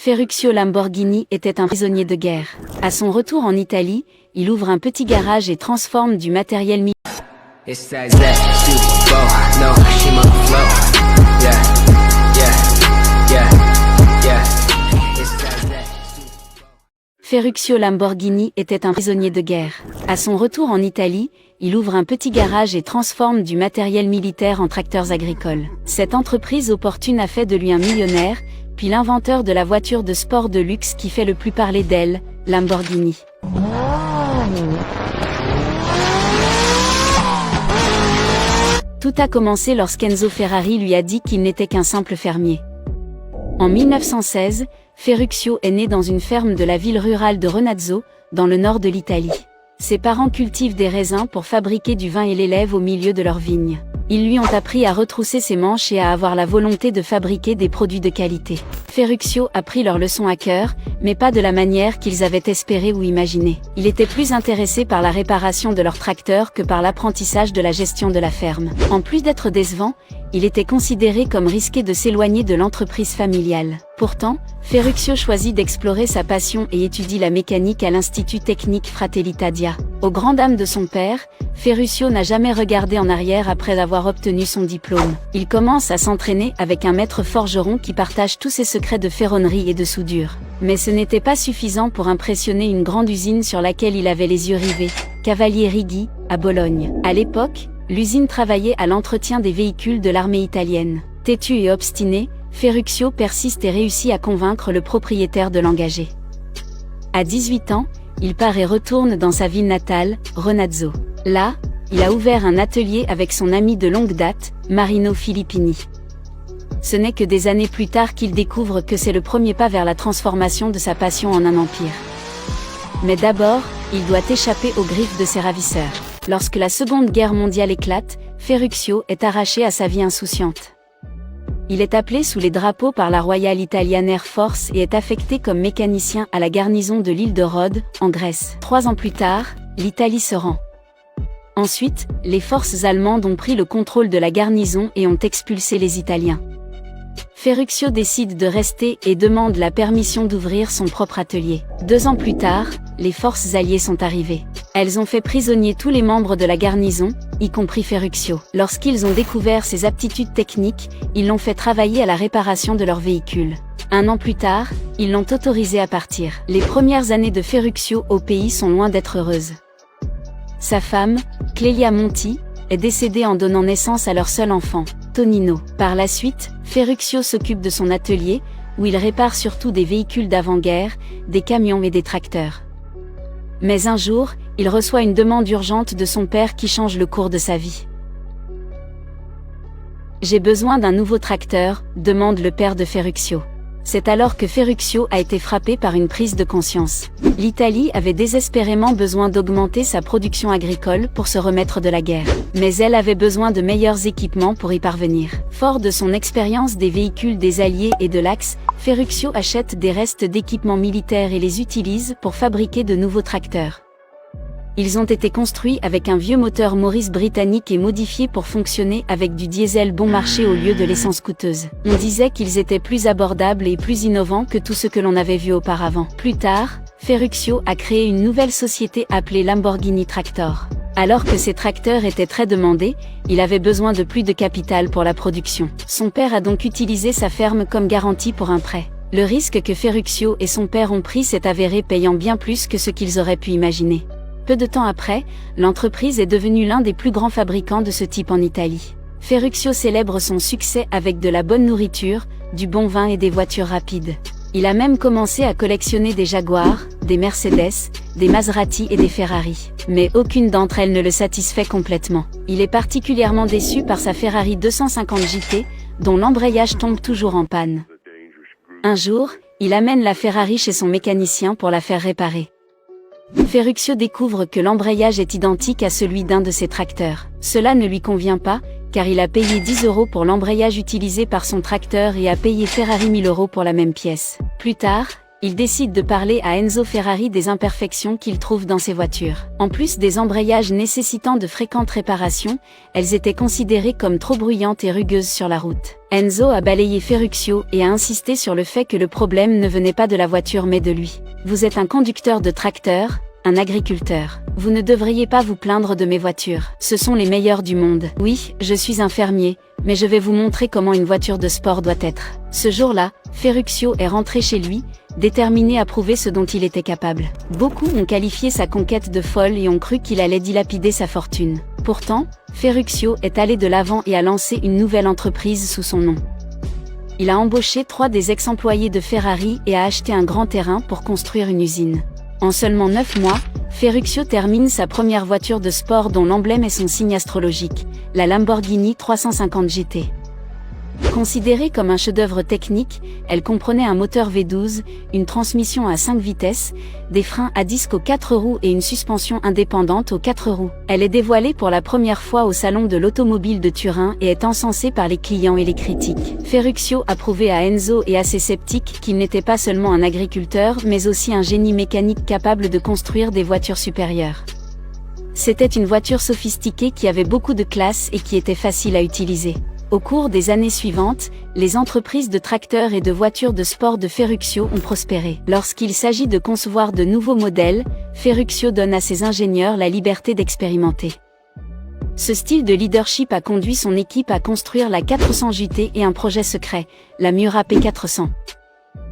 Ferruccio Lamborghini était un prisonnier de guerre. À son retour en Italie, il ouvre un petit garage et transforme du matériel militaire. Ferruccio Lamborghini était un prisonnier de guerre. À son retour en Italie, il ouvre un petit garage et transforme du matériel militaire en tracteurs agricoles. Cette entreprise opportune a fait de lui un millionnaire, puis l'inventeur de la voiture de sport de luxe qui fait le plus parler d'elle, Lamborghini. Tout a commencé lorsqu'Enzo Ferrari lui a dit qu'il n'était qu'un simple fermier. En 1916, Ferruccio est né dans une ferme de la ville rurale de Renazzo, dans le nord de l'Italie. Ses parents cultivent des raisins pour fabriquer du vin et l'élèvent au milieu de leurs vignes. Ils lui ont appris à retrousser ses manches et à avoir la volonté de fabriquer des produits de qualité. Ferruccio a pris leur leçon à cœur, mais pas de la manière qu'ils avaient espéré ou imaginé. Il était plus intéressé par la réparation de leurs tracteurs que par l'apprentissage de la gestion de la ferme. En plus d'être décevant, il était considéré comme risqué de s'éloigner de l'entreprise familiale. Pourtant, Ferruccio choisit d'explorer sa passion et étudie la mécanique à l'Institut technique Fratelli Tadia. Aux grandes dames de son père, Ferruccio n'a jamais regardé en arrière après avoir obtenu son diplôme. Il commence à s'entraîner avec un maître forgeron qui partage tous ses secrets de ferronnerie et de soudure. Mais ce n'était pas suffisant pour impressionner une grande usine sur laquelle il avait les yeux rivés, Cavalier Righi, à Bologne. À l'époque, l'usine travaillait à l'entretien des véhicules de l'armée italienne. Têtu et obstiné, Ferruccio persiste et réussit à convaincre le propriétaire de l'engager. À 18 ans, il part et retourne dans sa ville natale, Renazzo. Là, il a ouvert un atelier avec son ami de longue date, Marino Filippini. Ce n'est que des années plus tard qu'il découvre que c'est le premier pas vers la transformation de sa passion en un empire. Mais d'abord, il doit échapper aux griffes de ses ravisseurs. Lorsque la Seconde Guerre mondiale éclate, Ferruccio est arraché à sa vie insouciante. Il est appelé sous les drapeaux par la Royal Italian Air Force et est affecté comme mécanicien à la garnison de l'île de Rhodes, en Grèce. 3 ans plus tard, l'Italie se rend. Ensuite, les forces allemandes ont pris le contrôle de la garnison et ont expulsé les Italiens. Ferruccio décide de rester et demande la permission d'ouvrir son propre atelier. 2 ans plus tard, les forces alliées sont arrivées. Elles ont fait prisonnier tous les membres de la garnison, y compris Ferruccio. Lorsqu'ils ont découvert ses aptitudes techniques, ils l'ont fait travailler à la réparation de leurs véhicules. 1 an plus tard, ils l'ont autorisé à partir. Les premières années de Ferruccio au pays sont loin d'être heureuses. Sa femme, Clélia Monti, est décédée en donnant naissance à leur seul enfant, Tonino. Par la suite, Ferruccio s'occupe de son atelier, où il répare surtout des véhicules d'avant-guerre, des camions et des tracteurs. Mais un jour, il reçoit une demande urgente de son père qui change le cours de sa vie. « J'ai besoin d'un nouveau tracteur », demande le père de Ferruccio. C'est alors que Ferruccio a été frappé par une prise de conscience. L'Italie avait désespérément besoin d'augmenter sa production agricole pour se remettre de la guerre. Mais elle avait besoin de meilleurs équipements pour y parvenir. Fort de son expérience des véhicules des Alliés et de l'Axe, Ferruccio achète des restes d'équipements militaires et les utilise pour fabriquer de nouveaux tracteurs. Ils ont été construits avec un vieux moteur Morris britannique et modifiés pour fonctionner avec du diesel bon marché au lieu de l'essence coûteuse. On disait qu'ils étaient plus abordables et plus innovants que tout ce que l'on avait vu auparavant. Plus tard, Ferruccio a créé une nouvelle société appelée Lamborghini Tractor. Alors que ces tracteurs étaient très demandés, il avait besoin de plus de capital pour la production. Son père a donc utilisé sa ferme comme garantie pour un prêt. Le risque que Ferruccio et son père ont pris s'est avéré payant bien plus que ce qu'ils auraient pu imaginer. Peu de temps après, l'entreprise est devenue l'un des plus grands fabricants de ce type en Italie. Ferruccio célèbre son succès avec de la bonne nourriture, du bon vin et des voitures rapides. Il a même commencé à collectionner des Jaguars, des Mercedes, des Maserati et des Ferrari. Mais aucune d'entre elles ne le satisfait complètement. Il est particulièrement déçu par sa Ferrari 250 GT, dont l'embrayage tombe toujours en panne. Un jour, il amène la Ferrari chez son mécanicien pour la faire réparer. Ferruccio découvre que l'embrayage est identique à celui d'un de ses tracteurs. Cela ne lui convient pas, car il a payé 10 € pour l'embrayage utilisé par son tracteur et a payé Ferrari 1000 € pour la même pièce. Plus tard, il décide de parler à Enzo Ferrari des imperfections qu'il trouve dans ses voitures. En plus des embrayages nécessitant de fréquentes réparations, elles étaient considérées comme trop bruyantes et rugueuses sur la route. Enzo a balayé Ferruccio et a insisté sur le fait que le problème ne venait pas de la voiture mais de lui. Vous êtes un conducteur de tracteur, un agriculteur. Vous ne devriez pas vous plaindre de mes voitures. Ce sont les meilleures du monde. Oui, je suis un fermier, mais je vais vous montrer comment une voiture de sport doit être. Ce jour-là, Ferruccio est rentré chez lui, déterminé à prouver ce dont il était capable. Beaucoup ont qualifié sa conquête de folle et ont cru qu'il allait dilapider sa fortune. Pourtant, Ferruccio est allé de l'avant et a lancé une nouvelle entreprise sous son nom. Il a embauché 3 des ex-employés de Ferrari et a acheté un grand terrain pour construire une usine. En seulement 9 mois, Ferruccio termine sa première voiture de sport dont l'emblème est son signe astrologique, la Lamborghini 350 GT. Considérée comme un chef-d'œuvre technique, elle comprenait un moteur V12, une transmission à 5 vitesses, des freins à disque aux 4 roues et une suspension indépendante aux 4 roues. Elle est dévoilée pour la première fois au Salon de l'Automobile de Turin et est encensée par les clients et les critiques. Ferruccio a prouvé à Enzo et à ses sceptiques qu'il n'était pas seulement un agriculteur mais aussi un génie mécanique capable de construire des voitures supérieures. C'était une voiture sophistiquée qui avait beaucoup de classe et qui était facile à utiliser. Au cours des années suivantes, les entreprises de tracteurs et de voitures de sport de Ferruccio ont prospéré. Lorsqu'il s'agit de concevoir de nouveaux modèles, Ferruccio donne à ses ingénieurs la liberté d'expérimenter. Ce style de leadership a conduit son équipe à construire la 400 GT et un projet secret, la Miura P400.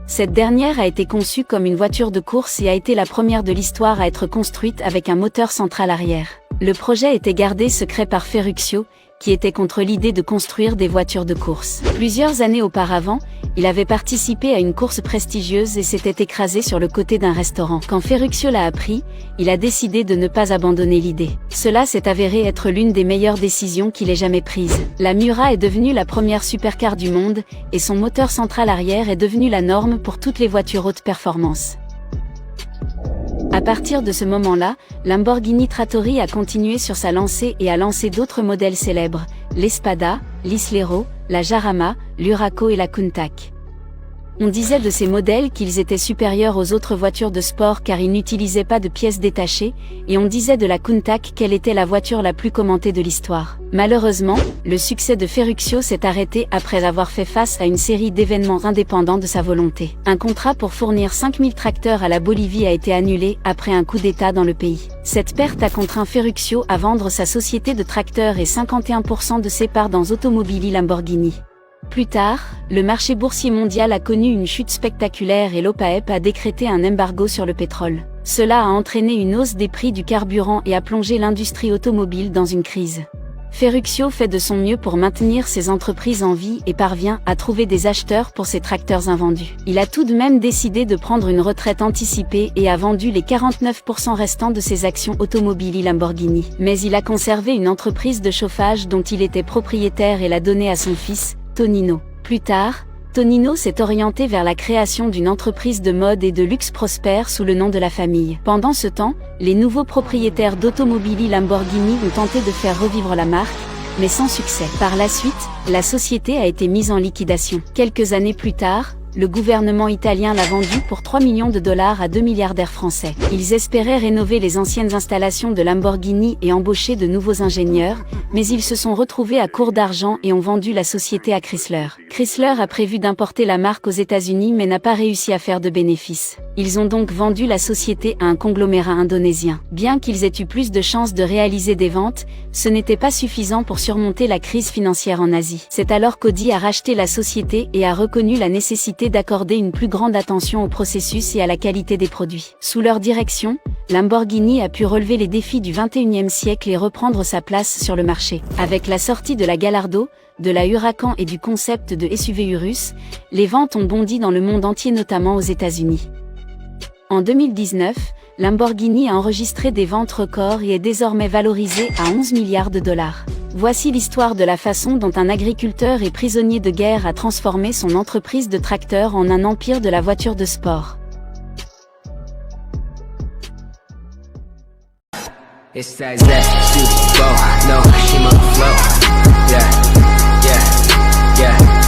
Cette dernière a été conçue comme une voiture de course et a été la première de l'histoire à être construite avec un moteur central arrière. Le projet était gardé secret par Ferruccio, qui était contre l'idée de construire des voitures de course. Plusieurs années auparavant, il avait participé à une course prestigieuse et s'était écrasé sur le côté d'un restaurant. Quand Ferruccio l'a appris, il a décidé de ne pas abandonner l'idée. Cela s'est avéré être l'une des meilleures décisions qu'il ait jamais prises. La Miura est devenue la première supercar du monde, et son moteur central arrière est devenu la norme pour toutes les voitures haute performance. À partir de ce moment-là, Lamborghini Trattori a continué sur sa lancée et a lancé d'autres modèles célèbres, l'Espada, l'Islero, la Jarama, l'Huraco et la Countach. On disait de ces modèles qu'ils étaient supérieurs aux autres voitures de sport car ils n'utilisaient pas de pièces détachées, et on disait de la Countach qu'elle était la voiture la plus commentée de l'histoire. Malheureusement, le succès de Ferruccio s'est arrêté après avoir fait face à une série d'événements indépendants de sa volonté. Un contrat pour fournir 5000 tracteurs à la Bolivie a été annulé après un coup d'État dans le pays. Cette perte a contraint Ferruccio à vendre sa société de tracteurs et 51% de ses parts dans Automobili Lamborghini. Plus tard, le marché boursier mondial a connu une chute spectaculaire et l'OPEP a décrété un embargo sur le pétrole. Cela a entraîné une hausse des prix du carburant et a plongé l'industrie automobile dans une crise. Ferruccio fait de son mieux pour maintenir ses entreprises en vie et parvient à trouver des acheteurs pour ses tracteurs invendus. Il a tout de même décidé de prendre une retraite anticipée et a vendu les 49% restants de ses actions Automobili Lamborghini. Mais il a conservé une entreprise de chauffage dont il était propriétaire et l'a donnée à son fils, Tonino. Plus tard, Tonino s'est orienté vers la création d'une entreprise de mode et de luxe prospère sous le nom de la famille. Pendant ce temps, les nouveaux propriétaires d'Automobili Lamborghini ont tenté de faire revivre la marque, mais sans succès. Par la suite, la société a été mise en liquidation. Quelques années plus tard, le gouvernement italien l'a vendu pour 3 millions de dollars à 2 milliardaires français. Ils espéraient rénover les anciennes installations de Lamborghini et embaucher de nouveaux ingénieurs, mais ils se sont retrouvés à court d'argent et ont vendu la société à Chrysler. Chrysler a prévu d'importer la marque aux États-Unis mais n'a pas réussi à faire de bénéfices. Ils ont donc vendu la société à un conglomérat indonésien. Bien qu'ils aient eu plus de chances de réaliser des ventes, ce n'était pas suffisant pour surmonter la crise financière en Asie. C'est alors qu'Audi a racheté la société et a reconnu la nécessité d'accorder une plus grande attention au processus et à la qualité des produits. Sous leur direction, Lamborghini a pu relever les défis du XXIe siècle et reprendre sa place sur le marché. Avec la sortie de la Gallardo, de la Huracan et du concept de SUV Urus, les ventes ont bondi dans le monde entier, notamment aux États-Unis. En 2019, Lamborghini a enregistré des ventes records et est désormais valorisé à 11 milliards de dollars. Voici l'histoire de la façon dont un agriculteur et prisonnier de guerre a transformé son entreprise de tracteurs en un empire de la voiture de sport. It's that Super Bowl, no, she my flow, yeah, yeah, yeah.